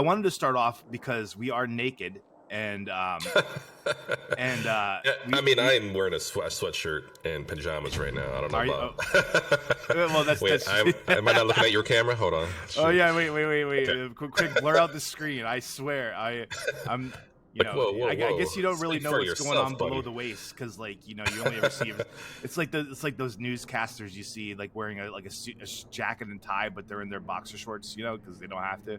I wanted to start off because we are naked and I am wearing a sweatshirt and pajamas right now. I don't know about. Well, that's wait. Am I not looking at your camera? Hold on. Shoot. Oh yeah, wait. Okay. Quick, blur out the screen. I swear, I'm. Whoa. I guess you don't really know what's going on buddy. below the waist because, you only ever see. It's like those newscasters you see, like wearing a jacket and tie, but they're in their boxer shorts, because they don't have to.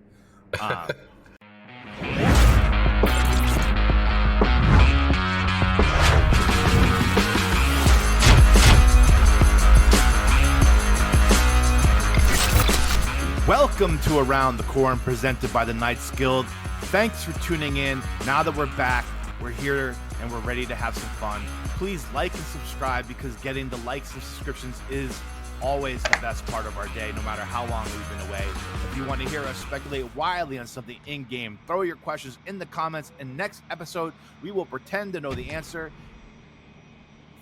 Welcome to Around the Corn, presented by the Knights Guild. Thanks for tuning in. Now that we're back, we're here and we're ready to have some fun. Please like and subscribe because getting the likes and subscriptions is always the best part of our day, no matter how long we've been away. If you want to hear us speculate wildly on something in-game, throw your questions in the comments, and next episode, we will pretend to know the answer.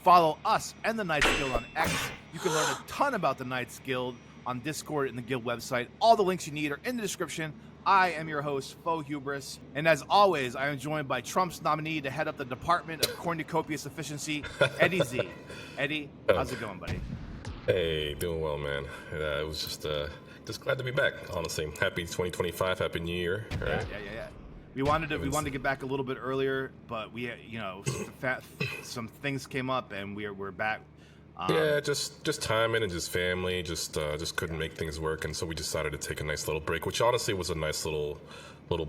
Follow us and the Knights Guild on X. You can learn a ton about the Knights Guild on Discord and the Guild website. All the links you need are in the description. I am your host, Faux Hubris, and as always, I am joined by Trump's nominee to head up the Department of Cornucopias Efficiency, Eddie Z. Eddie, how's it going, buddy? Hey, doing well, man. It was just glad to be back. Honestly, happy 2025, happy New Year. Right? Yeah. We wanted to get back a little bit earlier, but we, some things came up, and we're back. Just timing and just family, just couldn't make things work, and so we decided to take a nice little break, which honestly was a nice little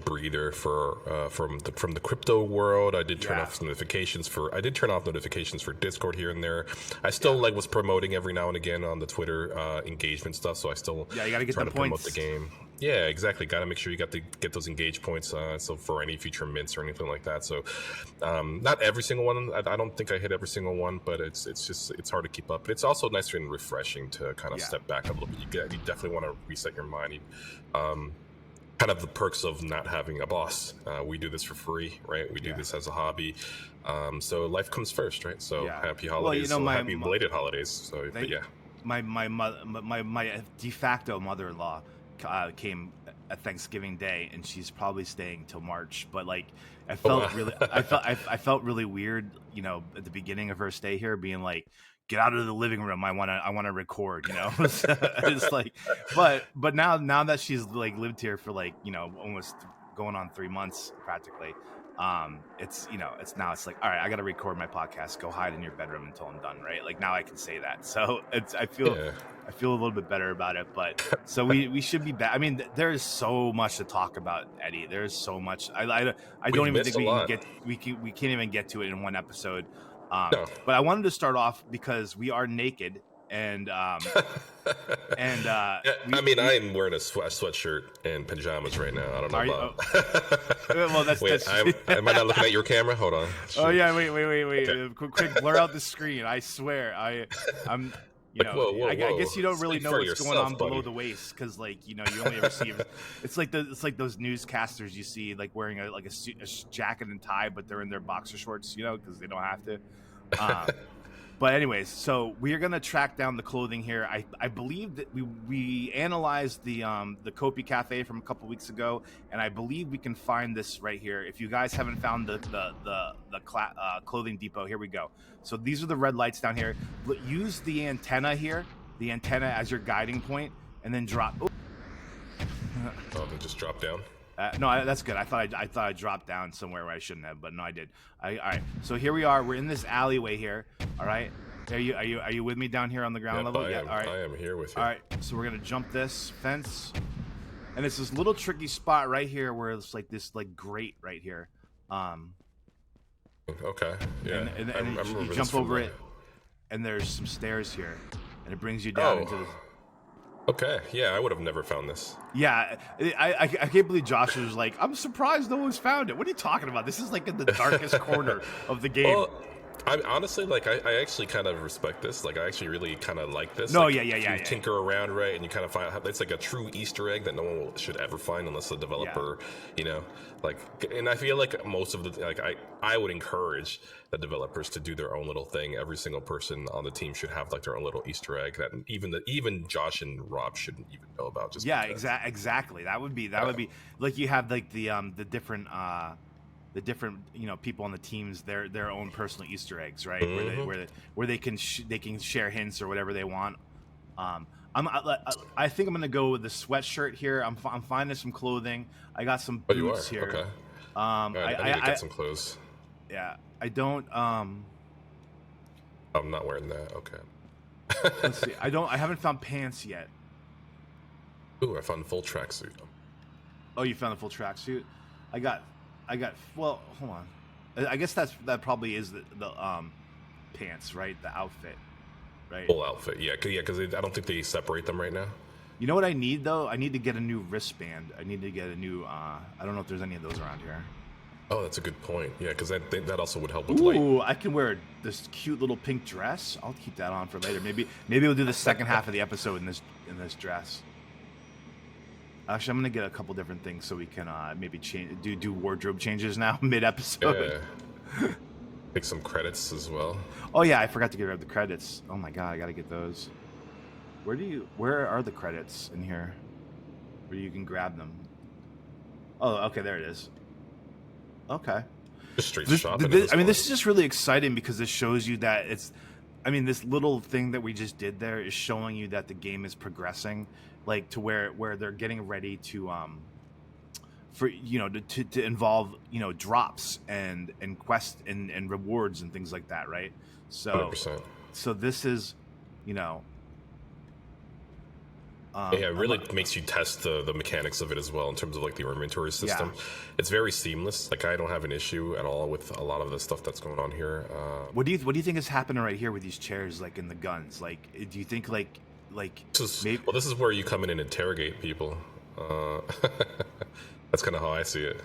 breather from the crypto world. I did turn off notifications for Discord here and there. I still was promoting every now and again on the Twitter engagement stuff, so I still you gotta get trying the to points. promote the game. Yeah, exactly. Got to make sure you get those engage points. So for any future mints or anything like that. So not every single one. I don't think I hit every single one, but it's hard to keep up. But it's also nice and refreshing to kind of step back a little bit. You definitely want to reset your mind. Kind of the perks of not having a boss. We do this for free, right? We do this as a hobby. So life comes first, right? So happy holidays. Happy belated holidays. So my de facto mother-in-law came at Thanksgiving Day, and she's probably staying till March. But I felt really weird, at the beginning of her stay here, being like, "Get out of the living room. I want to record." It's like, but now that she's lived here for almost going on 3 months practically. It's like, all right, I got to record my podcast. Go hide in your bedroom until I'm done, right? Now I can say that. So I feel a little bit better about it. But so we should be back. I mean, there is so much to talk about, Eddie. There's so much. I don't even think we can't even get to it in one episode. No. But I wanted to start off because we are naked. And I am wearing a sweatshirt and pajamas right now. I don't know about. Well, that's. Am I not looking at your camera? Hold on. Shoot. Oh yeah, wait. Okay. Quick, blur out the screen. I swear, I'm. Whoa. I guess you don't really know what's going on below buddy. the waist because, you only ever see. It's like those newscasters you see, wearing a jacket and tie, but they're in their boxer shorts, because they don't have to. But anyways, so we are gonna track down the clothing here. I believe that we analyzed the Kopi Cafe from a couple weeks ago, and I believe we can find this right here. If you guys haven't found the clothing depot, here we go. So these are the red lights down here. Use the antenna here, as your guiding point, and then drop. Oh, they just drop down. No, that's good. I thought I dropped down somewhere where I shouldn't have, but no, I did. All right. So here we are. We're in this alleyway here. All right. Are you with me down here on the ground level? All right. I am here with you. All right. So we're gonna jump this fence, and it's this little tricky spot right here where it's this grate right here. Okay. Yeah. And you jump over it, and there's some stairs here, and it brings you down into this. Okay, yeah, I would have never found this. Yeah, I can't believe Josh was like, I'm surprised no one's found it. What are you talking about? This is in the darkest corner of the game. Well, I honestly like. I actually kind of respect this. Like, I actually really kind of like this. No, like, yeah. You tinker around, right, and you kind of find it's like a true Easter egg that no one should ever find unless the developer, you know, like. And I feel like most of the I would encourage the developers to do their own little thing. Every single person on the team should have like their own little Easter egg that even Josh and Rob shouldn't even know about. Just exactly. That would be like you have like the different people on the teams their own personal Easter eggs, right? Mm-hmm. Where they can share hints or whatever they want. I think I'm gonna go with the sweatshirt here. I'm finding some clothing. I got some boots here. Okay. I need to get some clothes. Yeah, I don't. I'm not wearing that. Okay. Let's see. I haven't found pants yet. Ooh, I found full tracksuit. Oh, you found a full tracksuit? I got. Well, hold on. I guess that probably is the pants, right? The outfit, right? Full outfit, yeah, because I don't think they separate them right now. You know what I need though? I need to get a new wristband. I need to get a new. I don't know if there's any of those around here. Oh, that's a good point. Yeah, because that also would help with light. Ooh, I can wear this cute little pink dress. I'll keep that on for later. Maybe we'll do the second half of the episode in this dress. Actually, I'm gonna get a couple different things so we can maybe do wardrobe changes now mid episode. Yeah. Take some credits as well. Oh yeah, I forgot to get rid of the credits. Oh my god, I gotta get those. Where are the credits in here? Where you can grab them? Oh, okay, there it is. Okay. Just straight shopping. This is just really exciting because this shows you that this little thing that we just did there is showing you that the game is progressing, like to where they're getting ready to to involve drops and quests and rewards and things like that, right? So 100%. So this is it really makes you test the mechanics of it as well in terms of like the inventory system. Yeah. It's very seamless. Like, I don't have an issue at all with a lot of the stuff that's going on here. What do you think is happening right here with these chairs, like in the guns? Like, do you think like this is where you come in and interrogate people. That's kind of how I see it.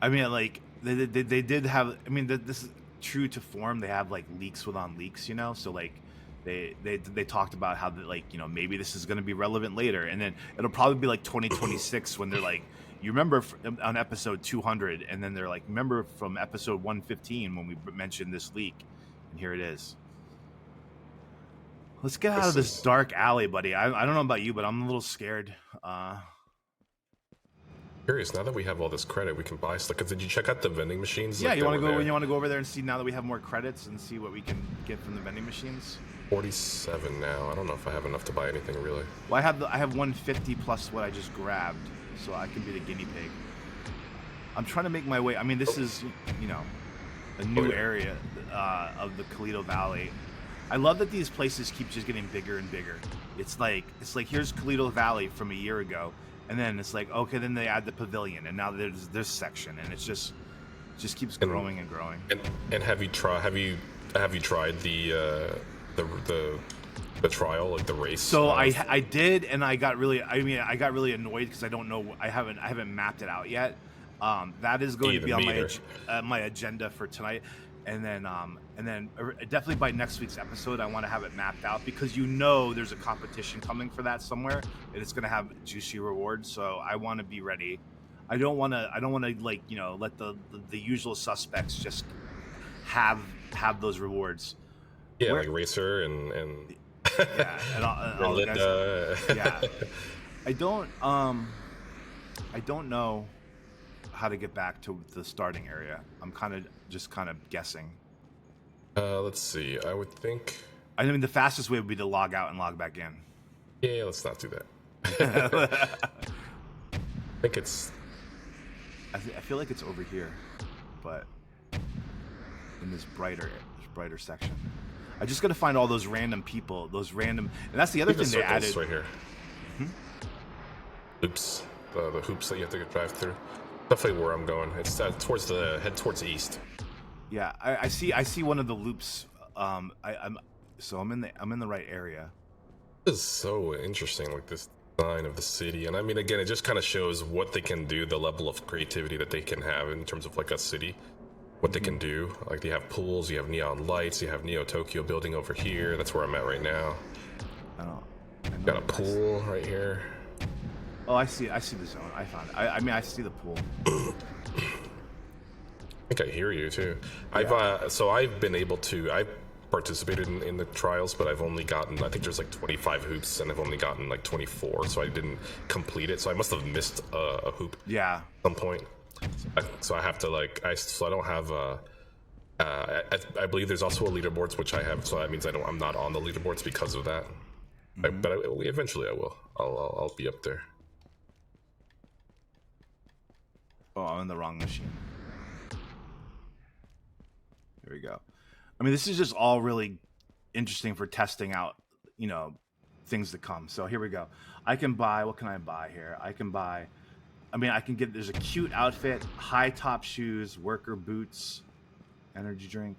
I mean, like they did have. I mean, this is true to form. They have like leaks within leaks, so like. They talked about how maybe this is going to be relevant later, and then it'll probably be like 2026 when they're like, you remember on episode 200, and then they're like, remember from episode 115 when we mentioned this leak, and here it is. Let's get out of this dark alley, buddy. I don't know about you, but I'm a little scared. Curious, now that we have all this credit, we can buy stuff. Did you check out the vending machines? Yeah, you want to go over there and see now that we have more credits and see what we can get from the vending machines? 47 now. I don't know if I have enough to buy anything really. Well, I have 150 plus what I just grabbed, so I can be the guinea pig. I'm trying to make my way. I mean, this is a new area of the Toledo Valley. I love that these places keep just getting bigger and bigger. It's like here's Toledo Valley from a year ago, and then it's like, okay, then they add the pavilion, and now there's this section, and it just keeps growing and growing. And have you tried the trial, like the race? So I did, and I got really annoyed because I don't know. I haven't mapped it out yet. That is going to be on my agenda for tonight, and then definitely by next week's episode, I want to have it mapped out because there's a competition coming for that somewhere, and it's going to have juicy rewards. So I want to be ready. I don't want to let the usual suspects just have those rewards. Yeah, like Racer and yeah, and all Linda. Yeah, I don't know how to get back to the starting area. I'm kind of guessing. Let's see. I would think. I mean, the fastest way would be to log out and log back in. Yeah, let's not do that. I think it's. I feel like it's over here, but in this brighter section. I just got to find all those random people, and that's the other thing they added right here. Oops, the hoops that you have to drive through. Definitely where I'm going. It's towards the east. Yeah, I see one of the loops. I'm in the right area. This is so interesting, like this design of the city, and I mean, again, it just kind of shows what they can do, the level of creativity that they can have in terms of like a city. what they can do. Like you have pools, you have neon lights, you have Neo Tokyo building over here. That's where I'm at right now. I know Got a pool right here. Oh, I see the zone. I found it. I mean, I see the pool. I think I hear you too. Yeah. I've been able to. I've participated in the trials, but I've only gotten. I think there's like 25 hoops, and I've only gotten like 24. So I didn't complete it. So I must have missed a hoop. Yeah. At some point. So I have to like. I don't have. I believe there's also a leaderboards which I have. So that means I'm not on the leaderboards because of that. But eventually I will. I'll be up there. Oh, I'm in the wrong machine. There we go. I mean, this is just all really interesting for testing out, things to come. So here we go. I can buy, what can I buy here? I can get, there's a cute outfit, high top shoes, worker boots, energy drink.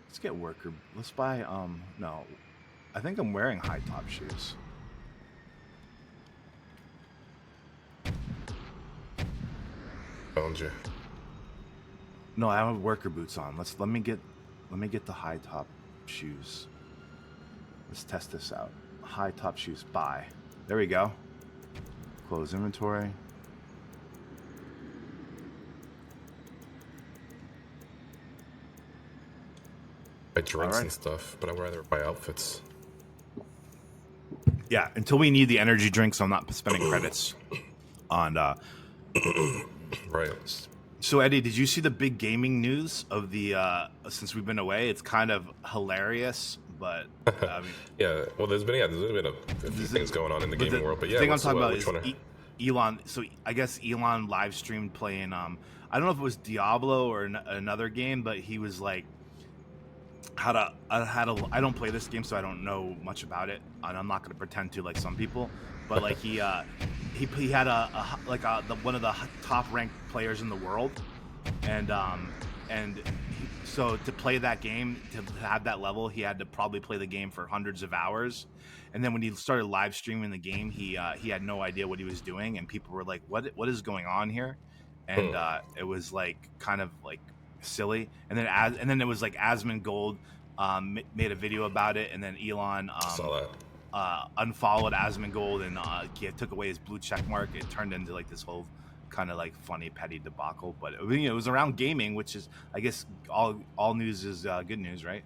Let's get worker, let's buy, no, I think I'm wearing high top shoes. Found you. No, I have worker boots on. Let me get the high top shoes. Let's test this out. High top shoes, buy. There we go. Close inventory. Buy drinks and stuff, but I'd rather buy outfits. Yeah, until we need the energy drinks, I'm not spending credits on Right. So Eddie, did you see the big gaming news of the since we've been away? It's kind of hilarious, but I mean, yeah. Well, there's been a few things going on in the gaming world, but yeah. The thing I'm talking about is Elon. So I guess Elon live streamed playing. I don't know if it was Diablo or another game, but he was like, I don't play this game, so I don't know much about it, and I'm not going to pretend to like some people. But like he had one of the top ranked players in the world, so to play that game, to have that level, he had to probably play the game for hundreds of hours. And then when he started live streaming the game, he had no idea what he was doing, and people were like, "What is going on here?" And it was like kind of like silly. And then it was like Asmongold made a video about it, and then Elon saw that. Unfollowed Asmongold and he took away his blue check mark. It turned into like this whole kind of like funny petty debacle, but it was around gaming, which is, I guess, all news is good news, right?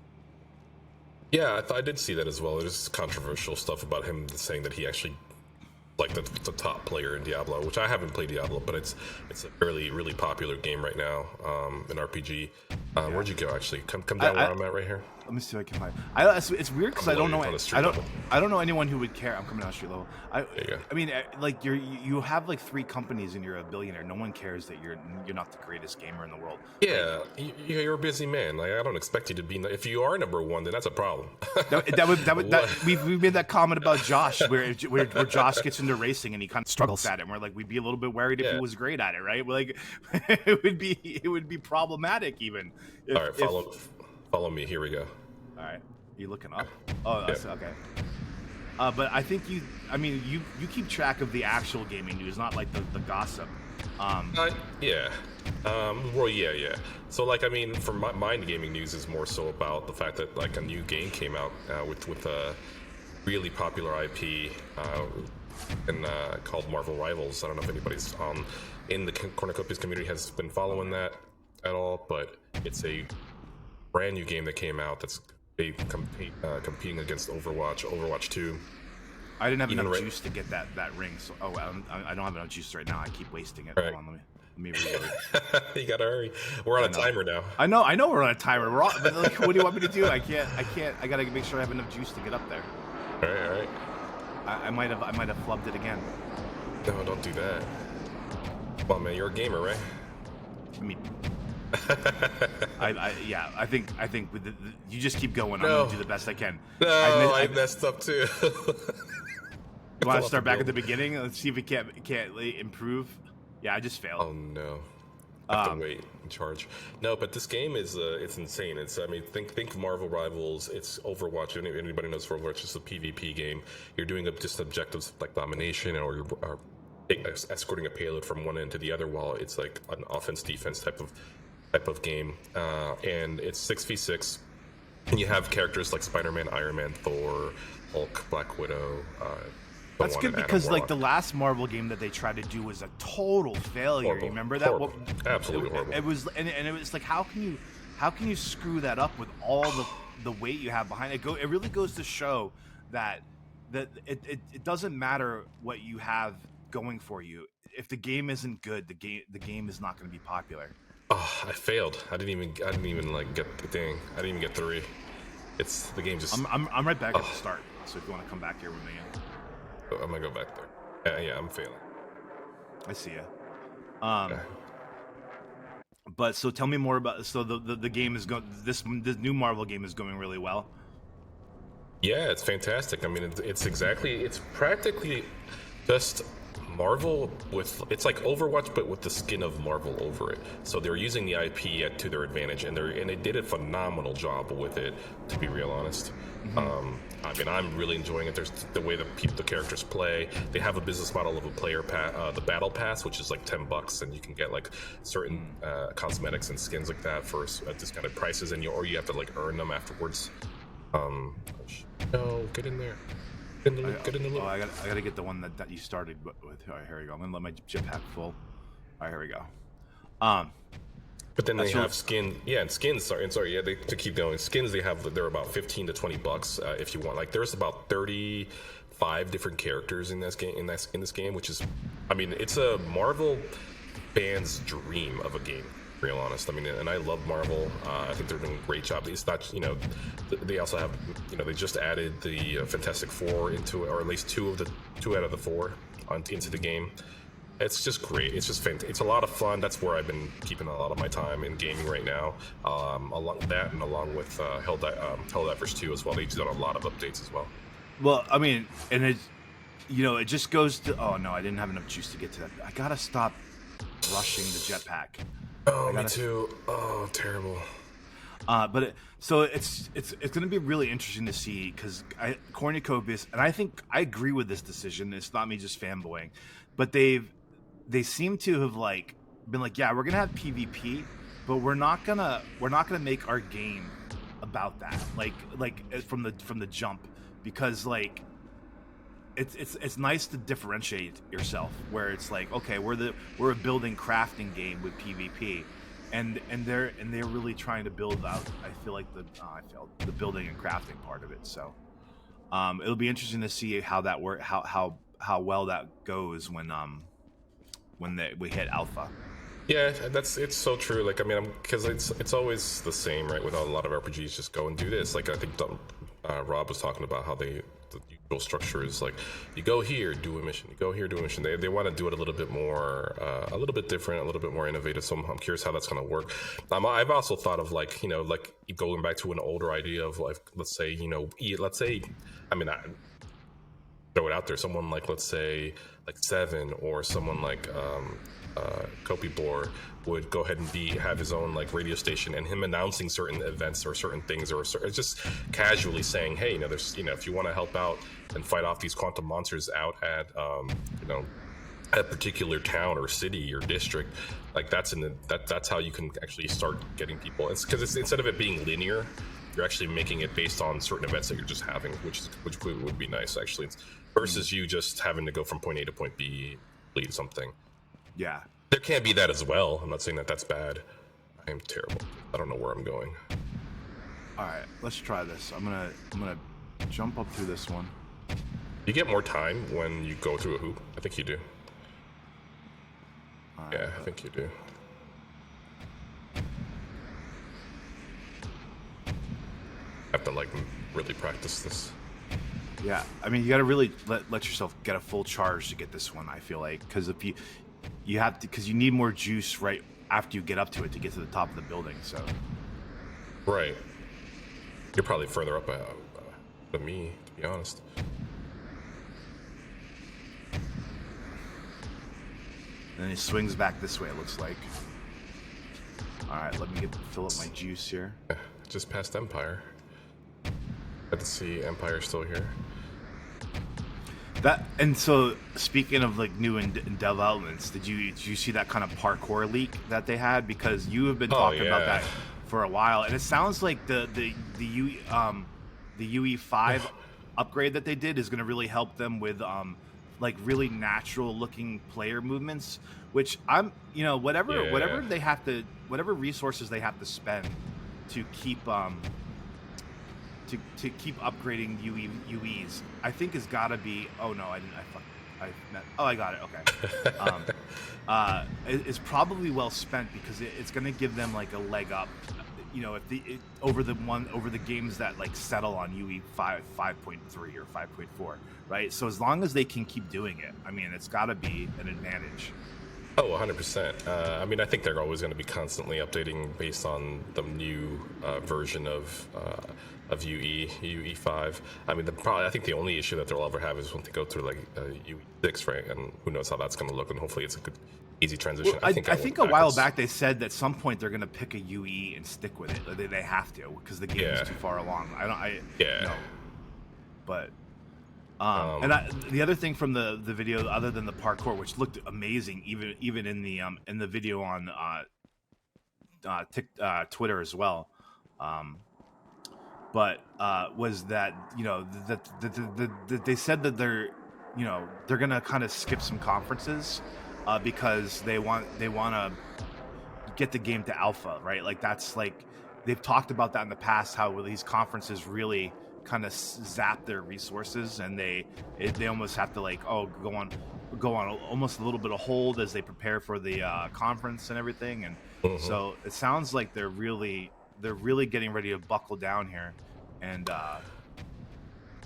Yeah, I did see that as well. There's controversial stuff about him saying that he actually like the top player in Diablo, which I haven't played Diablo, but it's a really popular game right now, an RPG. Where'd you go? Actually, come down where I'm at right here. Let me see if I can find. It's weird because I don't know anyone who would care. I'm coming down street level. I mean, like you have like 3 companies and you're a billionaire. No one cares that you're not the greatest gamer in the world. Yeah, you're a busy man. Like I don't expect you to be. If you are number 1, then that's a problem. We've made that comment about Josh, where Josh gets into racing and he kind of struggles at it. And we're like, we'd be a little bit worried if he was great at it, right? We're like, it would be problematic even. All right, follow me. Here we go. All right, you looking up? Oh, that's okay. But I think you keep track of the actual gaming news, not like the gossip. Yeah. Well, yeah. So, like, I mean, for my gaming news is more so about the fact that like a new game came out with a really popular IP called Marvel Rivals. I don't know if anybody's in the Cornucopias community has been following that at all, but it's a brand new game that came out that's competing against Overwatch 2. I didn't have enough juice to get that ring, so I don't have enough juice right now. I keep wasting it. Right. Hold on, let me reload. You gotta hurry. We're on a timer now. I know we're on a timer. But like, what do you want me to do? I can't. I gotta make sure I have enough juice to get up there. All right. I might have flubbed it again. No, don't do that. Come on, man. You're a gamer, right? I mean, I think with you just keep going. No. I'm gonna do the best I can. No, I messed up too. You want to start back at the beginning? Let's see if we can't improve. Yeah, I just failed. Oh no. I have to wait and charge. No, but this game is it's insane. Think Marvel Rivals. It's Overwatch. Anybody knows Overwatch? It's a PvP game. You're doing just objectives like domination or escorting a payload from one end to the other, while it's like an offense defense type of game, and it's 6v6, and you have characters like Spider-Man, Iron Man, Thor, Hulk, Black Widow. That's good because like the last Marvel game that they tried to do was a total failure. Horrible. You remember that? Horrible. Absolutely horrible. It was, and it was like, how can you screw that up with all the weight you have behind it? It really goes to show that it doesn't matter what you have going for you. If the game isn't good, the game is not going to be popular. Oh, I failed. I didn't even like get the thing. I didn't even get 3. It's the game just. I'm right back at the start. So if you want to come back here with me. I'm gonna go back there. Yeah, I'm failing. I see ya. But so tell me more about. So the game is going. This new Marvel game is going really well. Yeah, it's fantastic. I mean, it's practically just Marvel with, it's like Overwatch but with the skin of Marvel over it. So they're using the IP to their advantage, and they did a phenomenal job with it, to be real honest. I mean, I'm really enjoying it. There's the way the characters play. They have a business model of a player the battle pass, which is like $10, and you can get like certain cosmetics and skins like that for discounted prices, and you have to like earn them afterwards. No, get in there. Get in the loop. I gotta get the one that you started with. All right, here we go. I'm gonna let my jetpack full. All right, here we go. But then they have skin, and skins. To keep going, skins they're about $15 to $20 if you want. Like there's about 35 different characters in this game. In this game, which is, I mean, it's a Marvel fan's dream of a game. Real honest. I mean, and I love Marvel. I think they're doing a great job. It's not, they also have, they just added the Fantastic Four into it, or at least two out of the 4 into the game. It's just great. It's just fantastic. It's a lot of fun. That's where I've been keeping a lot of my time in gaming right now. Along that, and along with Helldivers 2 as well. They've done a lot of updates as well. Well, I mean, and it just goes to. Oh no, I didn't have enough juice to get to that. I gotta stop rushing the jetpack. Oh, me too. Oh, terrible. But it's going to be really interesting to see, because Cornucopias, and I think I agree with this decision. It's not me just fanboying, but they seem to have been like, yeah, we're gonna have PvP, but we're not gonna make our game about that. Like from the jump, because it's nice to differentiate yourself, where it's like, okay, we're a building crafting game with PvP, and they're really trying to build out, I feel like the building and crafting part of it. So it'll be interesting to see how that work, how well that goes when we hit alpha. Yeah, it's so true. Like, I mean, because it's always the same, right? With a lot of RPGs, just go and do this. Like, I think Rob was talking about how the usual structure is like, you go here, do a mission. You go here, do a mission. They want to do it a little bit more, a little bit different, a little bit more innovative. So I'm curious how that's going to work. I've also thought of like going back to an older idea of like, let's say, I mean, throw it out there. Someone like, let's say, like Seven, or someone like Kopibor would go ahead and have his own like radio station, and him announcing certain events or certain things, or just casually saying, hey, there's, if you want to help out and fight off these quantum monsters out at a particular town or city or district, like that's how you can actually start getting people. It's because instead of it being linear, you're actually making it based on certain events that you're just having, which would be nice actually, versus you just having to go from point A to point B, lead something. Yeah, there can be that as well. I'm not saying that that's bad. I am terrible. I don't know where I'm going. All right, let's try this. I'm gonna jump up through this one. You get more time when you go through a hoop. I think you do. Yeah, I think you do. I have to really practice this. Yeah, I mean, you got to really let yourself get a full charge to get this one, I feel like, because if you have to, because you need more juice right after you get up to it to get to the top of the building. So right, you're probably further up than me, to be honest. And then he swings back this way, it looks like. All right, let me fill up my juice here. Just past Empire. Good to see Empire still here. That and so speaking of like new developments, did you see that kind of parkour leak that they had? Because you have been Oh talking about yeah. that for a while, and it sounds like the UE5 upgrade that they did is going to really help them with like really natural looking player movements. Which I'm Yeah. whatever they have to whatever resources they have to spend to keep to keep upgrading UEs, I think has got to be. Oh no, I didn't. Oh, I got it. Okay. It's probably well spent because it's going to give them like a leg up. If over the games that like settle on UE 5.3 or 5.4, right? So as long as they can keep doing it, I mean, it's got to be an advantage. Oh, 100%. I mean, I think they're always going to be constantly updating based on the new version of UE5. I mean, I think the only issue that they'll ever have is when they go through like UE6, right? And who knows how that's going to look? And hopefully, it's a good, easy transition. Well, I think a while backwards. back they said that at some point they're going to pick a UE and stick with it. They have to because the game is too far along. Yeah. No, but and the other thing from the video, other than the parkour, which looked amazing, even in the video on Twitter as well, but was that that they said that they're gonna kind of skip some conferences because they want to get the game to alpha, right? Like that's like they've talked about that in the past, how these conferences really kind of zap their resources, and they almost have to like go on almost a little bit of hold as they prepare for the conference and everything. And so it sounds like they're really getting ready to buckle down here, and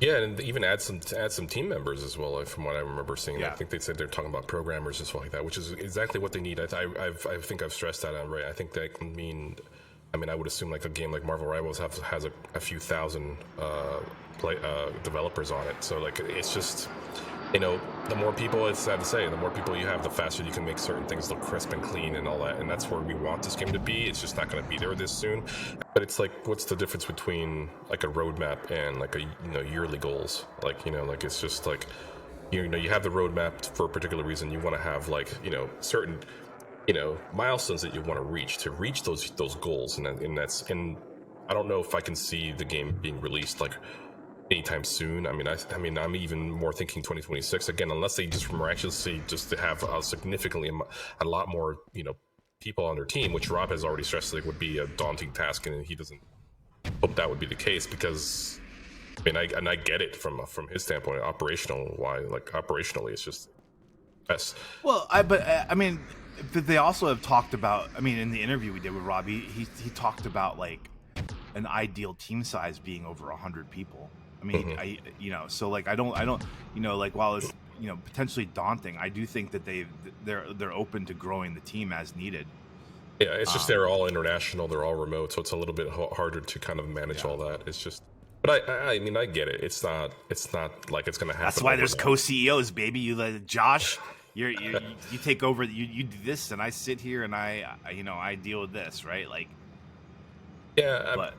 yeah, and even add some team members as well. From what I remember seeing, Yeah. I think they said they're talking about programmers and stuff like that, which is exactly what they need. I think I've stressed that out, right. I think that can mean. I mean, I would assume like a game like Marvel Rivals has a few thousand developers on it. So like it's just, the more people, it's sad to say, the more people you have, the faster you can make certain things look crisp and clean and all that. And that's where we want this game to be. It's just not going to be there this soon. But it's like, what's the difference between like a roadmap and like a yearly goals? Like like it's just like you have the roadmap for a particular reason. You want to have like certain milestones that you want to reach those goals, and I don't know if I can see the game being released like anytime soon. I mean I'm even more thinking 2026 again, unless they just miraculously just to have a lot more people on their team, which Rob has already stressed like would be a daunting task, and he doesn't hope that would be the case because I mean I get it from his standpoint, operationally it's just yes. Well, I mean, they also have talked about. I mean, in the interview we did with Rob, he talked about like an ideal team size being over 100 people. I mean, so like I don't like while it's potentially daunting, I do think that they're open to growing the team as needed. Yeah, it's just they're all international, they're all remote, so it's a little bit harder to kind of manage all that. It's just, but I mean I get it. It's not like it's gonna happen. That's why there's overnight. co-CEOs, baby. You let Josh. You take over. You do this, and I sit here and I deal with this, right? Like, Yeah, but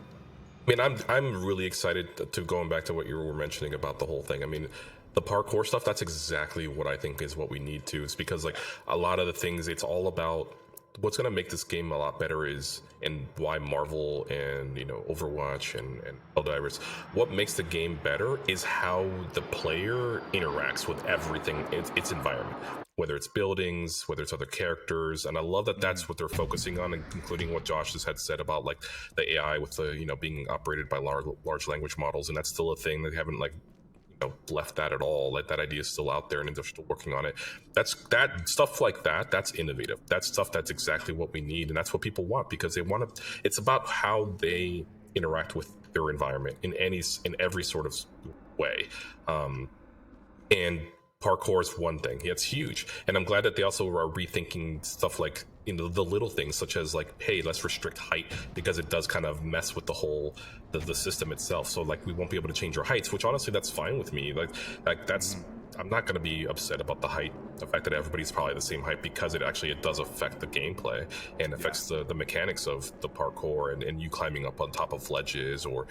I mean, I'm really excited to going back to what you were mentioning about the whole thing. I mean, the parkour stuff, that's exactly what I think is what we need to. It's because like a lot of the things, it's all about what's going to make this game a lot better is, and why Marvel and Overwatch and Helldivers, what makes the game better is how the player interacts with everything, its environment, whether it's buildings, whether it's other characters. And I love that that's what they're focusing on, including what Josh has had said about like the AI with the being operated by large language models, and that's still a thing. They haven't like left that at all. Like that idea is still out there, and they're still working on it. That stuff like that. That's innovative. That's stuff that's exactly what we need, and that's what people want because they want to. It's about how they interact with their environment in every sort of way. And parkour is one thing. It's huge, and I'm glad that they also are rethinking stuff like the little things, such as like, hey, let's restrict height because it does kind of mess with the whole the system itself. So like we won't be able to change our heights, which honestly that's fine with me. Like that's I'm not going to be upset about the height, the fact that everybody's probably the same height, because it does affect the gameplay and affects the mechanics of the parkour and you climbing up on top of ledges, or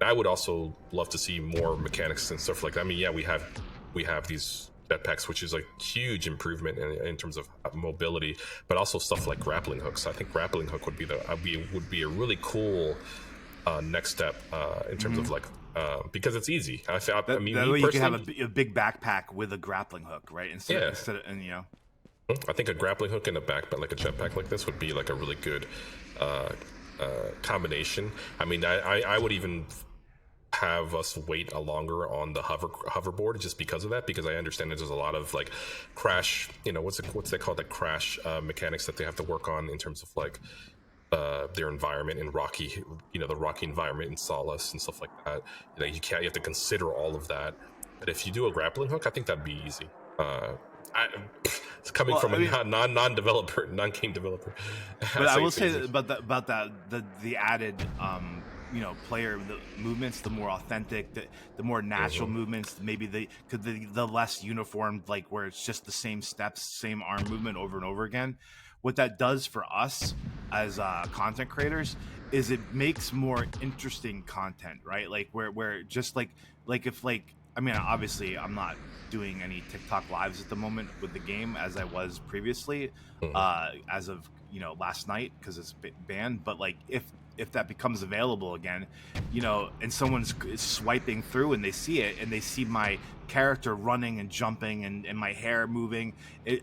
I would also love to see more mechanics and stuff like that. I mean, yeah, we have we have these jetpacks, which is a huge improvement in terms of mobility, but also stuff like grappling hooks. I think grappling hook would be a really cool next step in terms of like because it's easy. I mean, that me way you can have personally, a big backpack with a grappling hook, right? Instead of, and you know. I think a grappling hook and a backpack, like a jetpack like this, would be like a really good combination. I mean, I would even have us wait a longer on the hoverboard just because of that, because I understand that there's a lot of like crash, you know, what's they call the crash mechanics that they have to work on in terms of like their environment in rocky, you know, the rocky environment in Solace and stuff like that. You know, you have to consider all of that. But if you do a grappling hook, I think that'd be easy. It's coming from a non-developer, non-game developer. But I will say about the added you know, player the movements, the more authentic, the more natural movements, maybe the less uniform, like where it's just the same steps, same arm movement over and over again. What that does for us as content creators is it makes more interesting content, right? Like where just like if like, I mean, obviously I'm not doing any TikTok lives at the moment with the game as I was previously, as of, you know, last night, because it's banned. But like if that becomes available again, you know, and someone's swiping through and they see it and they see my character running and jumping and my hair moving,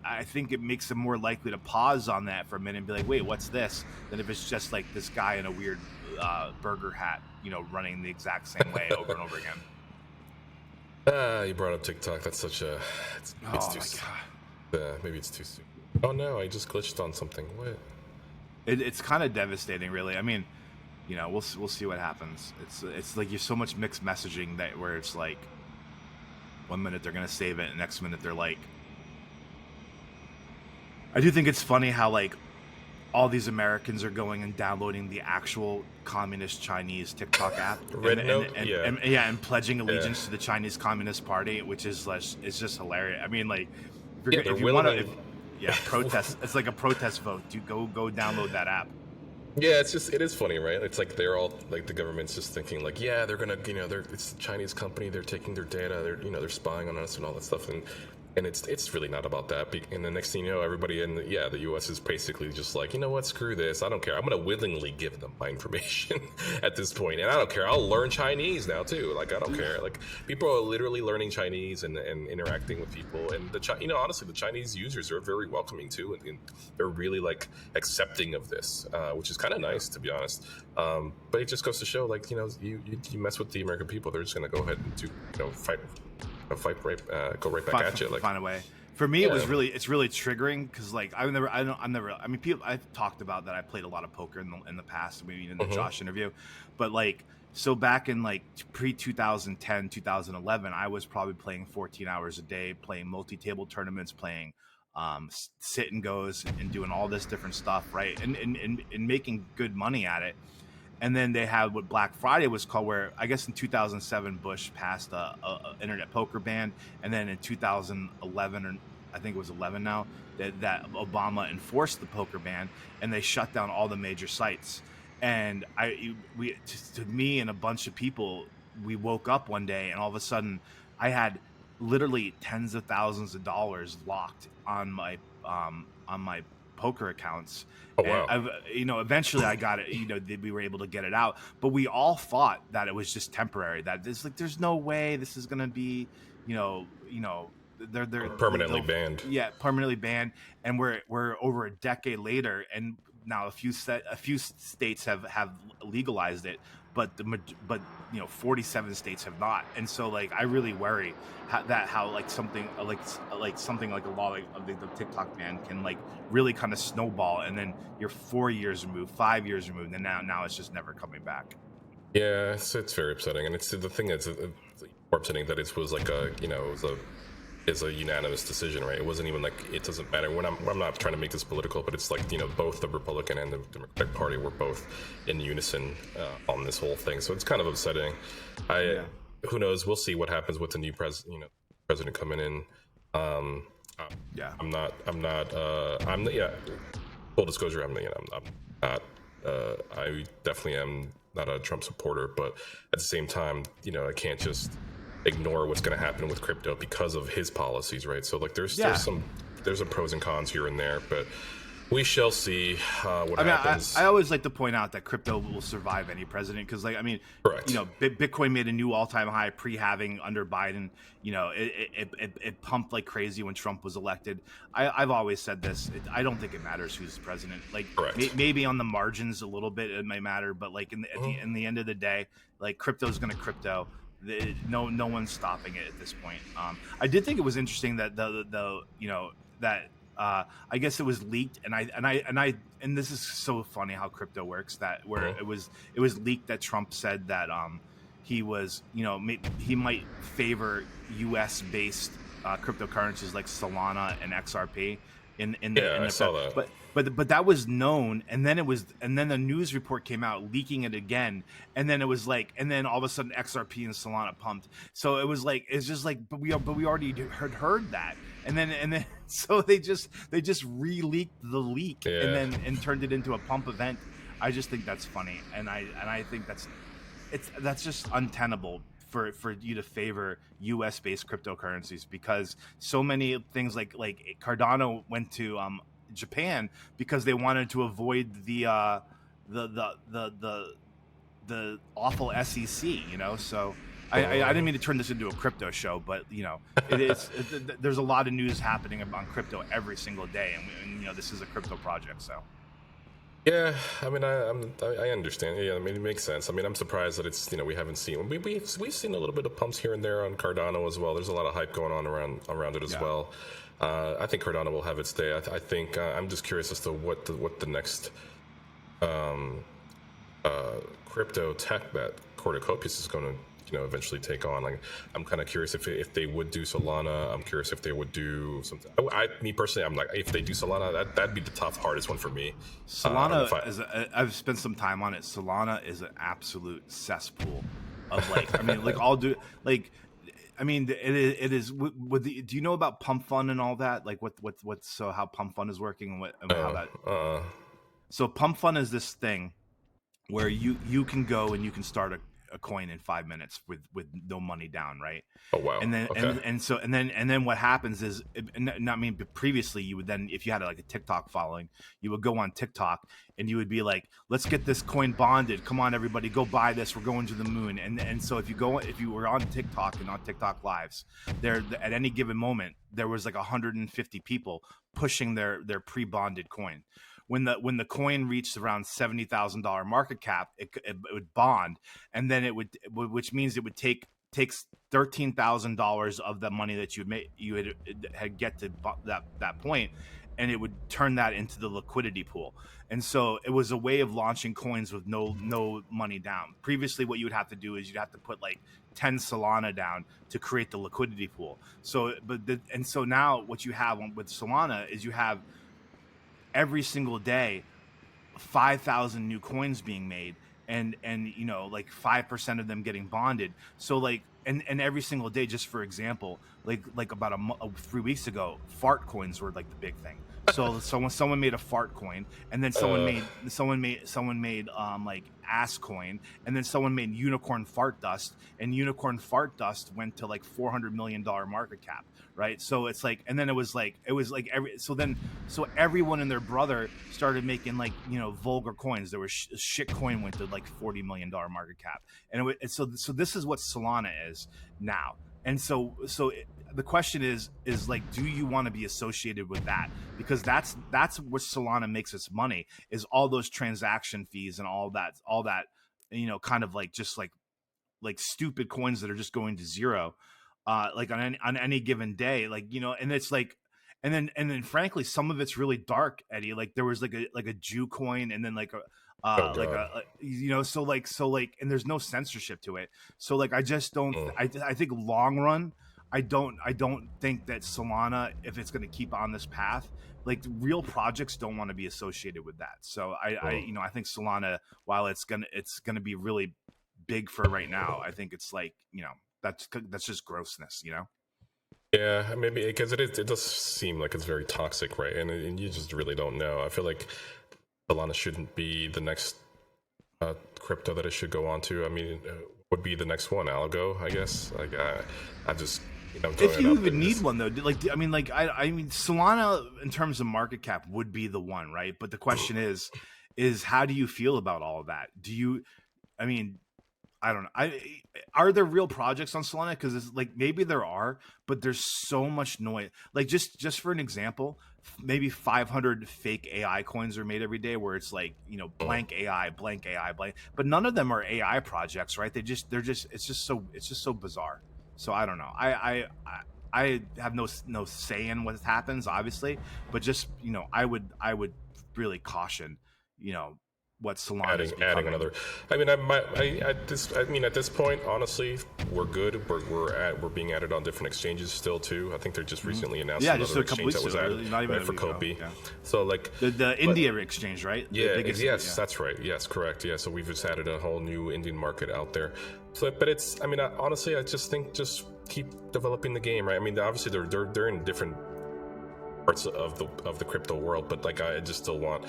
I think it makes them more likely to pause on that for a minute and be like, wait, what's this? Than if it's just like this guy in a weird burger hat, you know, running the exact same way over and over again. You brought up TikTok. That's such a. It's too soon. Maybe it's too soon. Oh no, I just glitched on something. What? It's kind of devastating, really. I mean, you know, we'll see what happens. It's like you have so much mixed messaging that where it's like, one minute they're gonna save it, and next minute they're like. I do think it's funny how like all these Americans are going and downloading the actual communist Chinese TikTok app, and pledging allegiance to the Chinese Communist Party, which is like, it's just hilarious. I mean, like, if you want to, protest. It's like a protest vote. You go download that app. Yeah, it is funny, right? It's like they're all like the government's just thinking like, yeah, they're gonna, you know, it's a Chinese company, they're taking their data, they're spying on us and all that stuff, and it's really not about that. And the next thing you know, everybody in the U.S. is basically just like, you know what, screw this, I don't care. I'm gonna willingly give them my information at this point, and I don't care. I'll learn Chinese now too. Like, I don't care. Like, people are literally learning Chinese and interacting with people, and honestly, the Chinese users are very welcoming too, and they're really like accepting of this, which is kind of nice, to be honest. But it just goes to show, like, you know, you mess with the American people, they're just gonna go ahead and go right back at you. Like, find a way. For me, it's really triggering because like I mean, people, I've talked about that I played a lot of poker in the past, maybe in the Josh interview, but like, so back in like pre 2010, 2011, I was probably playing 14 hours a day, playing multi-table tournaments, playing sit and goes, and doing all this different stuff, right, and making good money at it. And then they had what Black Friday was called, where I guess in 2007 Bush passed a internet poker ban, and then in 2011, or I think it was 11 now, that Obama enforced the poker ban, and they shut down all the major sites. And to me and a bunch of people, we woke up one day and all of a sudden I had literally tens of thousands of dollars locked on my poker accounts. Oh, wow. And eventually I got it, we were able to get it out, but we all thought that it was just temporary, that there's no way this is going to be, they're permanently banned. Yeah, permanently banned. And we're over a decade later, and now a few states have legalized it, but 47 states have not. And so like I really worry how like something like a law of the TikTok ban can like really kind of snowball, and then you're 4 years removed, 5 years removed, and now it's just never coming back. Yeah, it's very upsetting, and it's the thing that's more upsetting that it was like is a unanimous decision, right? It wasn't even like, it doesn't matter. I'm not trying to make this political, but it's like, both the Republican and the Democratic Party were both in unison on this whole thing. So it's kind of upsetting. Who knows? We'll see what happens with the new president coming in. Full disclosure, I definitely am not a Trump supporter, but at the same time, I can't just ignore what's going to happen with crypto because of his policies, right? So like there's Yeah. there's some pros and cons here and there, but we shall see what I mean, happens. I always like to point out that crypto will survive any president because, like, I mean, Correct. you know, Bitcoin made a new all-time high pre-halving under Biden. You know, it pumped like crazy when Trump was elected. I've always said this. I don't think it matters who's president. Like, Correct. maybe on the margins a little bit it might matter, but like in the end of the day, like crypto's going to crypto. No one's stopping it at this point. I did think it was interesting that the you know that I guess it was leaked, and this is so funny how crypto works. That where it was leaked that Trump said that he was, you know, he might favor U.S. based cryptocurrencies like Solana and XRP I saw that. But that was known, and then the news report came out leaking it again, and then it was like, and then all of a sudden XRP and Solana pumped. So it was like, it's just like, but we already heard that, and then so they just re-leaked the leak, and turned it into a pump event. I just think that's funny, and I think that's just untenable for you to favor U.S. based cryptocurrencies, because so many things like Cardano went to Japan because they wanted to avoid the awful SEC, you know. So I didn't mean to turn this into a crypto show, but you know, there's a lot of news happening about crypto every single day, and you know, this is a crypto project, so. Yeah, I mean, I understand. Yeah, I mean, it makes sense. I mean, I'm surprised that it's, you know, we haven't seen we've seen a little bit of pumps here and there on Cardano as well. There's a lot of hype going on around it as well. I think Cardano will have its day. I think I'm just curious as to what the next crypto tech that Cornucopias is going to, you know, eventually take on. Like, I'm kind of curious if they would do Solana. I'm curious if they would do something. Me personally, I'm like, if they do Solana, that'd be the hardest one for me. Solana I've spent some time on it. Solana is an absolute cesspool of like, I mean, like I mean, it is with the, do you know about Pump Fund and all that? Like so how Pump Fund is working and how that. So Pump Fund is this thing where you can go and you can start a coin in 5 minutes with no money down, right? Oh wow! And then okay. and then what happens is, I mean, previously you would then, if you had like a TikTok following, you would go on TikTok and you would be like, let's get this coin bonded. Come on, everybody, go buy this. We're going to the moon. And so if you were on TikTok and on TikTok lives, there at any given moment there was like 150 people pushing their pre-bonded coin. When the coin reached around $70,000 market cap, it would bond, and then which means it would take $13,000 of the money that you had get to that point, and it would turn that into the liquidity pool. And so it was a way of launching coins with no money down. Previously, what you would have to do is you'd have to put like 10 Solana down to create the liquidity pool. So so now what you have with Solana is you have every single day 5,000 new coins being made, and you know, like 5% of them getting bonded. So like, and every single day, just for example, like about 3 weeks ago, fart coins were like the big thing. So someone made a fart coin, and then someone made like ass coin, and then someone made unicorn fart dust, and unicorn fart dust went to like $400 million market cap, right? So it's like, and then it was like so everyone and their brother started making like, you know, vulgar coins. There was shit coin went to like $40 million market cap, and so this is what Solana is now. And so the question is like, do you want to be associated with that? Because that's where Solana makes its money, is all those transaction fees and all that, you know, kind of like just like stupid coins that are just going to zero, like on any given day, like, you know. And it's like, and then frankly, some of it's really dark, Eddie. Like there was like a Jew coin, and then like a you know, so like, and there's no censorship to it. So like, I just don't. I think long run, I don't think that Solana, if it's going to keep on this path, like real projects don't want to be associated with that. So I you know, I think Solana, while it's gonna be really big for right now, I think it's like, you know, that's just grossness, you know. Yeah, maybe because it does seem like it's very toxic, right? And you just really don't know. I feel like Solana shouldn't be the next crypto that it should go on to. I mean, would be the next one? Algo, I guess. Like I just If throwing it you up even and need just, one though, I mean, Solana in terms of market cap would be the one, right? But the question is how do you feel about all of that? Do you, I mean, I don't know. Are there real projects on Solana? Because it's like maybe there are, but there's so much noise. Like just for an example, maybe 500 fake AI coins are made every day, where it's like blank AI, blank AI, blank. But none of them are AI projects, right? They're just it's just so bizarre. So I don't know. I have no say in what happens, obviously, but just I would really caution what Solana is adding becoming. another. I mean, at this point, honestly, we're good. We're being added on different exchanges still too. I think they just recently announced Yeah, just another a couple exchange that weeks was ago, added not even right a for week ago. Kopi. Yeah. So like The but, India exchange, right? yeah, The biggest, yes, yeah. that's right. Yes, correct. Yeah, so we've just added a whole new Indian market out there. So, but it's, I mean, honestly, I just think just keep developing the game, right? I mean, obviously they're in different parts of the crypto world, but like I just still want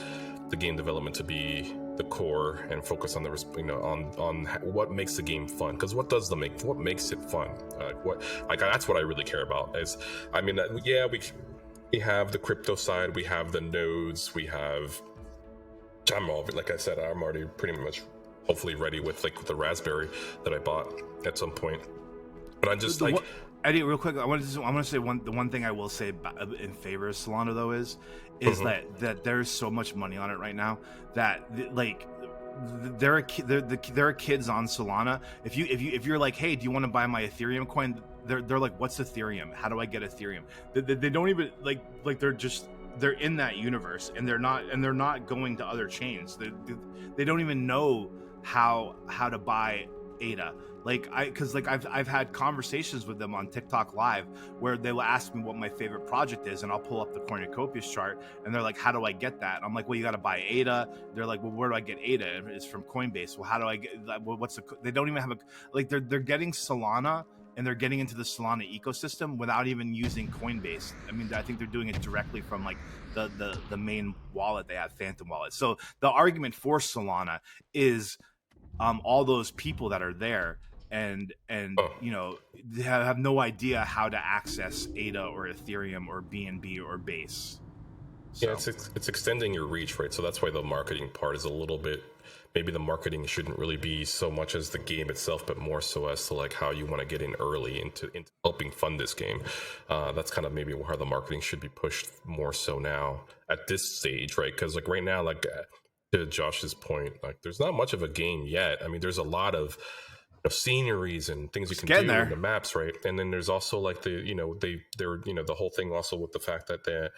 the game development to be the core and focus on the on what makes the game fun, because what makes it fun, that's what I really care about. Is, I mean, yeah, we have the crypto side, we have the nodes, we have, like I said, I'm already pretty much hopefully ready with the Raspberry that I bought at some point. But I'm just Eddie, real quick, I want to say the one thing I will say in favor of Solana though is that there's so much money on it right now that like there are kids on Solana. If you're like, hey, do you want to buy my Ethereum coin? They're like, what's Ethereum? How do I get Ethereum? They don't even like they're in that universe, and they're not going to other chains. They don't even know how to buy ADA. Because I've had conversations with them on TikTok Live where they will ask me what my favorite project is, and I'll pull up the Cornucopias chart, and they're like, how do I get that? I'm like, well, you got to buy ADA. They're like, well, where do I get ADA? It's from Coinbase. Well, how do I get, they don't even have they're getting Solana, and they're getting into the Solana ecosystem without even using Coinbase. I mean, I think they're doing it directly from the main wallet they have, Phantom Wallet. So the argument for Solana is all those people that are there and they have no idea how to access ADA or Ethereum or BNB or Base. So. Yeah, it's extending your reach, right? So that's why the marketing part is a little bit, maybe the marketing shouldn't really be so much as the game itself, but more so as to like how you want to get in early into helping fund this game. That's kind of maybe where the marketing should be pushed more so now at this stage, right? Because like right now, like to Josh's point, like there's not much of a game yet. I mean, there's a lot of sceneries and things you can do in the maps, right? And then there's also like they're the whole thing also with the fact that they're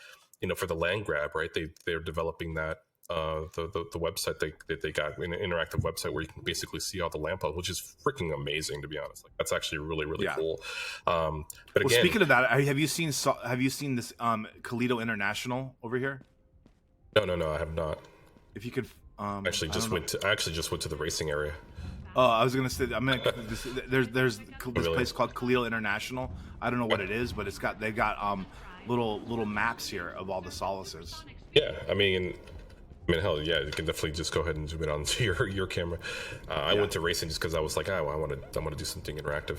for the land grab, right? They're developing that the website they got, an interactive website where you can basically see all the land posts, which is freaking amazing, to be honest. Like that's actually really cool. But again, speaking of that, have you seen this Kalito International over here? No, I have not. If you could, I actually just went to the racing area. Oh, I was gonna say, there's this place called Khalil International. I don't know what it is, but they've got little maps here of all the solaces. Yeah, I mean, hell yeah, you can definitely just go ahead and zoom it onto your camera. I went to racing just because I was like, I want to do something interactive.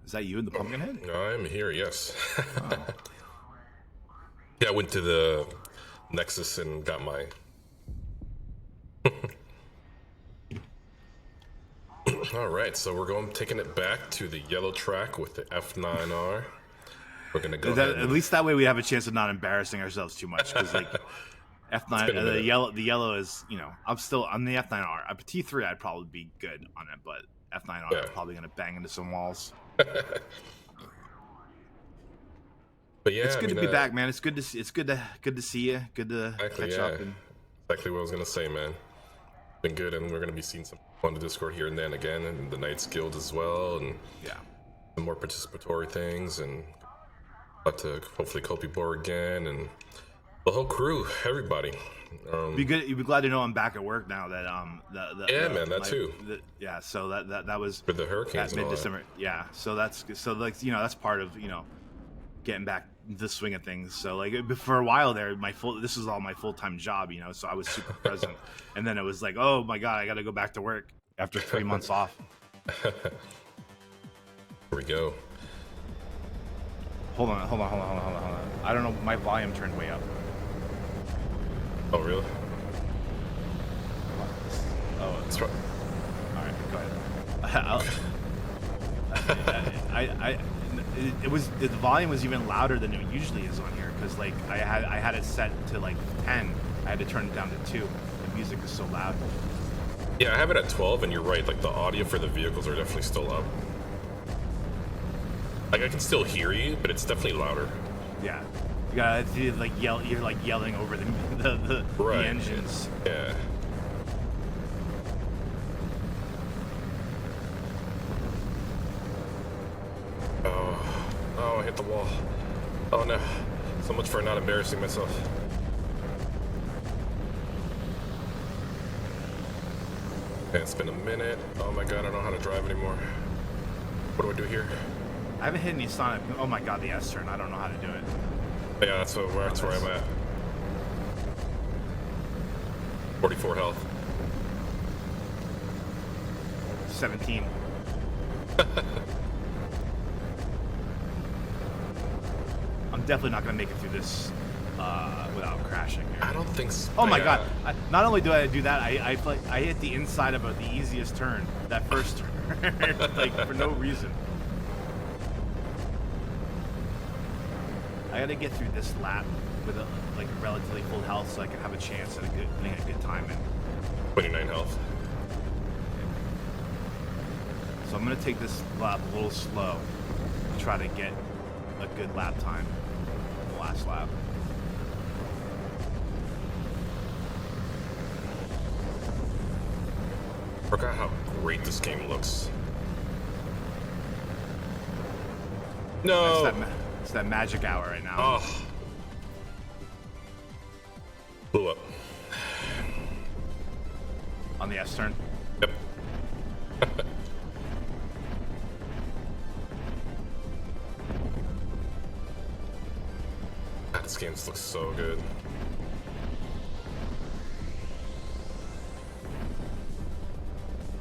Is that you in the Pumpkinhead? I'm here, yes. Oh. Yeah, I went to the Nexus and got my. All right, so we're taking it back to the yellow track with the F9R. We're gonna go ahead. At least that way we have a chance of not embarrassing ourselves too much, because like F9, the yellow is, I'm the F9R. A T3 I'd probably be good on it, but F9R I'm probably gonna bang into some walls. But yeah, it's good to be back, man. It's good to see you. Good to catch up. Exactly what I was gonna say, man. Been good, and we're gonna be seeing some on the Discord here and then again, and the Knights Guild as well, and some more participatory things, and about to hopefully Kopi board again, and the whole crew, everybody. Be good. You'd be glad to know I'm back at work now. That too. So that was for the hurricanes mid-December. Yeah, so that's that's part of getting back the swing of things. So like for a while there, this was all my full-time job, you know. So I was super present, and then it was like, oh my god, I got to go back to work after 3 months off. Here we go. Hold on. I don't know. My volume turned way up. Oh really? Oh, That's right. all right. Go ahead. The volume was even louder than it usually is on here because like I had it set to like 10. I had to turn it down to 2. The music is so loud. Yeah, I have it at 12, and you're right. Like the audio for the vehicles are definitely still up. Like I can still hear you, but it's definitely louder. Yeah, you gotta like yell. You're like yelling over the engines. Yeah. Oh, I hit the wall. Oh no. So much for not embarrassing myself. Okay, it's been a minute. Oh my god, I don't know how to drive anymore. What do I do here? I haven't hit any Sonic. Oh my god, the S turn. I don't know how to do it. Yeah, that's where I'm at. 44 health. 17. I'm definitely not gonna make it through this without crashing here. I don't think so. Oh my god! Not only do I do that, I hit the inside of the easiest turn. That first turn, like for no reason. I gotta get through this lap with a relatively full health, so I can have a chance at getting a good time in. 29 health. So I'm gonna take this lap a little slow to try to get a good lap time in the last lap. Forgot how great this game looks. No. It's that magic hour right now. Oh. Blew up. On the S turn. Yep. God, this game looks so good.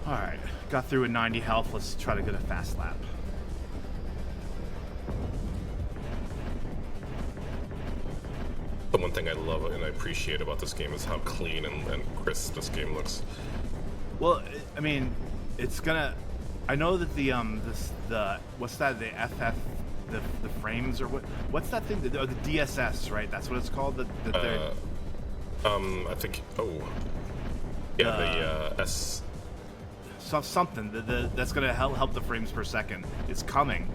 Alright, got through with 90 health. Let's try to get a fast lap. The one thing I love and I appreciate about this game is how clean and crisp this game looks. Well, I mean, it's gonna. I know that the what's that? The FF, the frames or what's that thing? The DSS, right? That's what it's called. I think. Oh, yeah, the S. Something that's gonna help the frames per second. It's coming.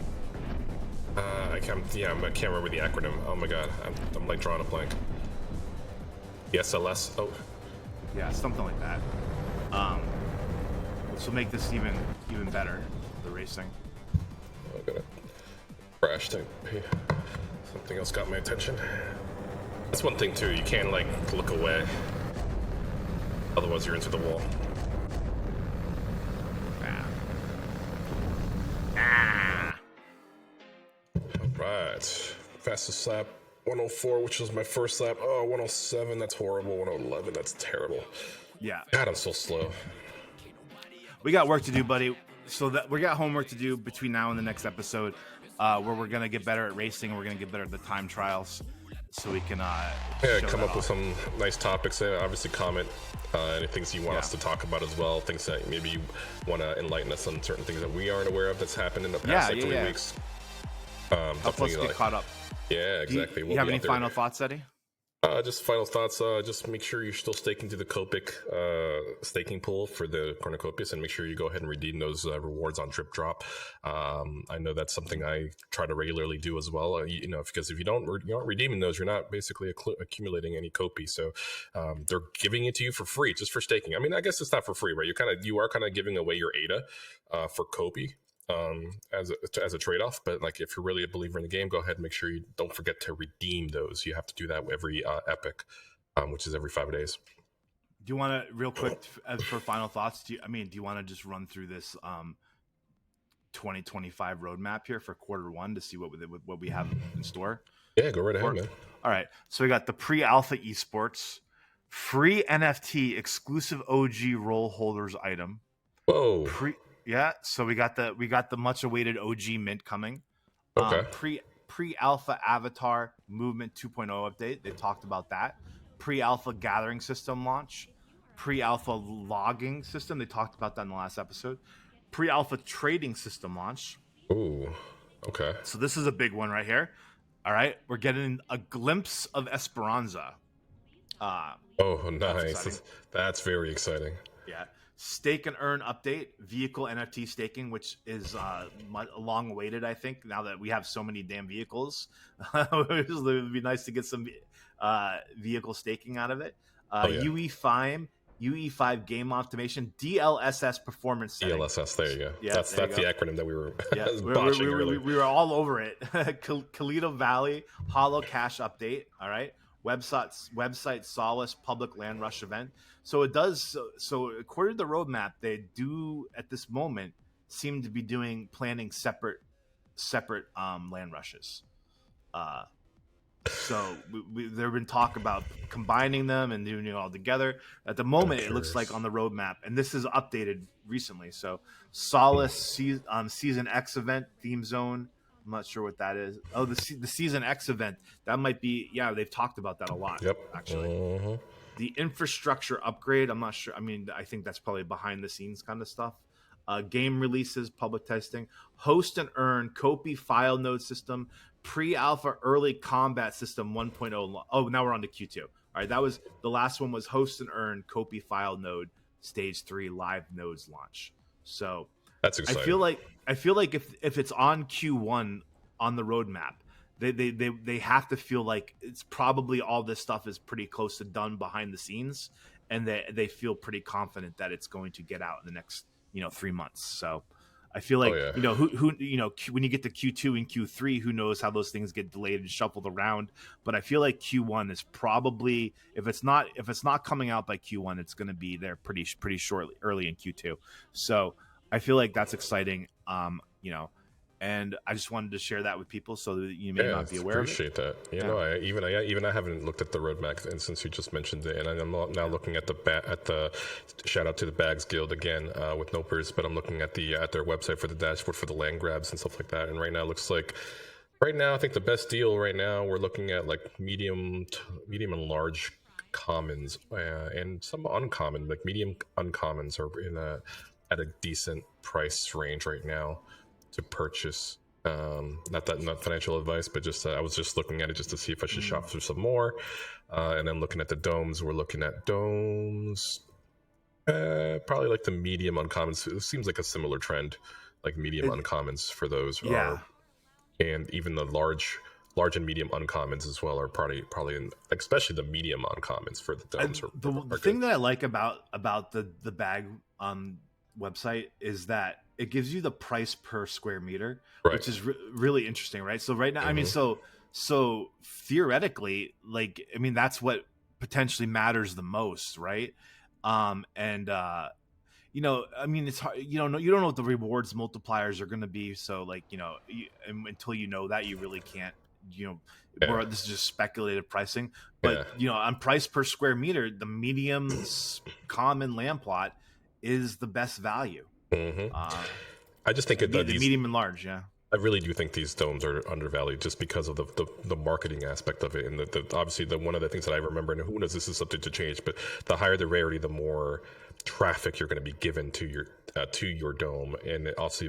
I can't remember the acronym. Oh my god, I'm like drawing a blank. The SLS. Oh. Yeah, something like that. Which will make this even better. The racing. I'm gonna crash type. Something else got my attention. That's one thing too. You can't like look away. Otherwise, you're into the wall. Right, fastest lap 104, which was my first lap. Oh, 107, that's horrible. 111, that's terrible. Yeah. God, I'm so slow. We got work to do, buddy. So that we got homework to do between now and the next episode, where we're gonna get better at racing. And we're gonna get better at the time trials, so we can come up with some nice topics. Obviously, comment any things you want us to talk about as well. Things that maybe you want to enlighten us on certain things that we aren't aware of that's happened in the past 3 weeks. Help us get caught up. Yeah, exactly. Do you have any final thoughts, Eddie? Just final thoughts. Just make sure you're still staking to the Copic staking pool for the Cornucopias, and make sure you go ahead and redeem those rewards on Drip Drop. I know that's something I try to regularly do as well. Because if you're not redeeming those, you're not basically accumulating any Copi. So they're giving it to you for free, just for staking. I mean, I guess it's not for free, right? You are kind of giving away your ADA for Copi. As a trade-off, but like if you're really a believer in the game, go ahead and make sure you don't forget to redeem those. You have to do that every epic, which is every 5 days. Do you want to real quick for final thoughts? Do you want to just run through this 2025 roadmap here for Q1 to see what we have in store. Yeah, go right ahead, man. All right, so we got the pre-alpha esports, free NFT exclusive OG role holders item. Whoa. So we got the much awaited OG mint coming. Okay. Pre-alpha avatar movement 2.0 update. They talked about that. Pre-alpha gathering system launch. Pre-alpha logging system. They talked about that in the last episode. Pre-alpha trading system launch. Ooh. Okay. So this is a big one right here. All right, we're getting a glimpse of Esperanza. Oh, nice. That's very exciting. Yeah. Stake and earn update, vehicle NFT staking, which is long awaited, I think, now that we have so many damn vehicles. It would be nice to get some vehicle staking out of it. UE5 game optimization, DLSS performance setting. DLSS, there you go. Yeah, that's the acronym that we were botching earlier. We were all over it. Kalito Valley Hollow Cash update. All right. Website Solace public land rush event. So it does. So according to the roadmap, they do at this moment seem to be planning separate land rushes. So there have been talk about combining them and doing it all together. At the moment, it looks like on the roadmap, and this is updated recently. So Solace Season X event theme zone. I'm not sure what that is. Oh, the Season X event. That might be. Yeah, they've talked about that a lot. Yep. Actually, the infrastructure upgrade. I'm not sure. I mean, I think that's probably behind the scenes kind of stuff. Game releases, public testing, host and earn, Copy file node system, pre-alpha early combat system 1.0. Oh, now we're on to Q2. All right, that was the last one. Was host and earn, Copy file node, stage 3 live nodes launch. So that's exciting. I feel like if it's on Q1 on the roadmap, they have to feel like it's probably all this stuff is pretty close to done behind the scenes, and they feel pretty confident that it's going to get out in the next 3 months. So I feel like who when you get to Q2 and Q3, who knows how those things get delayed and shuffled around. But I feel like Q1 is probably, if it's not coming out by Q1, it's going to be there pretty shortly, early in Q2. So I feel like that's exciting. And I just wanted to share that with people so that you may not be aware of it. Appreciate that. I haven't looked at the roadmap, and since you just mentioned it, and I'm now looking at the shout out to the Bags Guild again with Nopers, but I'm looking at their website for the dashboard for the land grabs and stuff like that. And right now it looks like I think the best deal right now we're looking at like medium and large commons and some uncommon, like medium uncommons are at a decent price range right now to purchase. Not financial advice, but just I was just looking at it just to see if I should shop for some more. And then looking at the domes, we're looking at domes, probably like the medium uncommons. It seems like a similar trend, like medium uncommons for those. And even the large and medium uncommons as well are probably especially the medium uncommons for the domes. The thing that I like about the bag website is that it gives you the price per square meter, which is really interesting, right? So right now, I mean, so theoretically, that's what potentially matters the most, right? It's hard, you don't know what the rewards multipliers are going to be. So until you know that, you really can't, this is just speculative pricing, but on price per square meter, the medium common land plot is the best value. I just think the medium and large. Yeah, I really do think these domes are undervalued just because of the marketing aspect of it, and obviously one of the things that I remember, and who knows, this is subject to change, but the higher the rarity, the more traffic you're going to be given to your dome, and also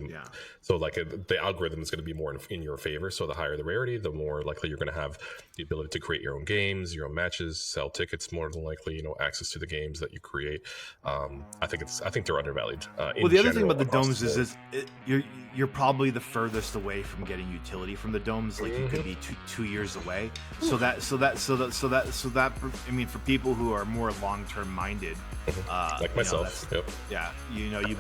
so the algorithm is going to be more in your favor. So the higher the rarity, the more likely you're going to have the ability to create your own games, your own matches, sell tickets, more than likely access to the games that you create. I think they're undervalued. Well, the other thing about the domes is you're probably the furthest away from getting utility from the domes. Like you could be 2 years away. So that I mean, for people who are more long-term minded, like myself, myself. Yep. Yeah, you know, you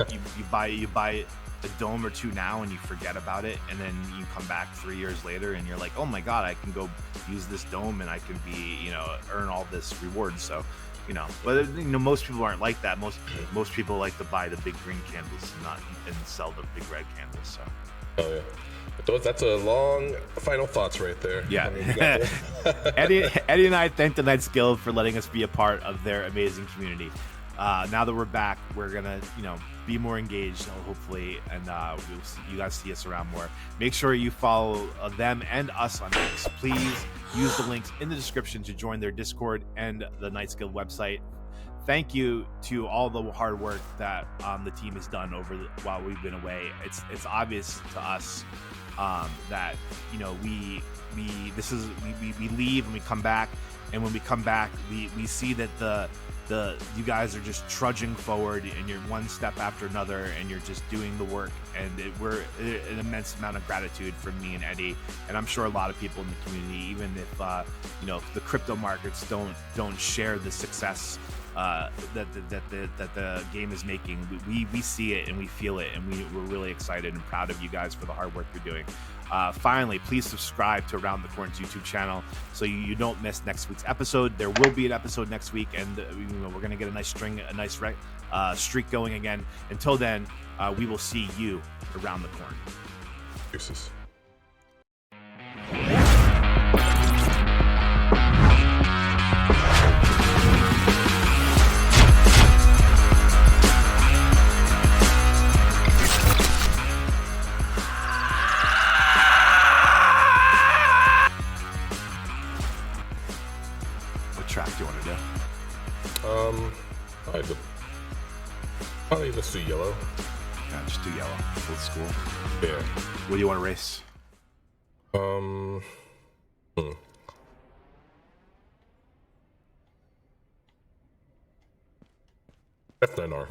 buy a dome or two now and you forget about it, and then you come back 3 years later and you're like, oh my god, I can go use this dome and I can be, you know, earn all this reward. So, you know, but you know, most people aren't like that. Most people like to buy the big green candles and sell the big red candles. So. Oh yeah. That's a long final thoughts right there. Yeah. Eddie and I thank the Knights Guild for letting us be a part of their amazing community. Now that we're back, we're gonna, you know, be more engaged, hopefully, and you guys see us around more. Make sure you follow them and us on X. Please use the links in the description to join their Discord and the Knights Guild website. Thank you to all the hard work that the team has done while we've been away. It's obvious to us that, you know, we leave and we come back, and when we come back, we see that you guys are just trudging forward, and you're one step after another, and you're just doing the work, and we're an immense amount of gratitude from me and Eddie, and I'm sure a lot of people in the community, even if you know, the crypto markets don't share the success that the game is making. We see it and we feel it, and we're really excited and proud of you guys for the hard work you're doing. Finally, please subscribe to Around the Corn's YouTube channel so you don't miss next week's episode. There will be an episode next week, and you know, we're gonna get a nice streak going again. Until then, we will see you around the corn. Deuces. Track do you want to do? Probably let's do yellow. Yeah, just do yellow. Old school. Yeah. What do you want to race? F9R.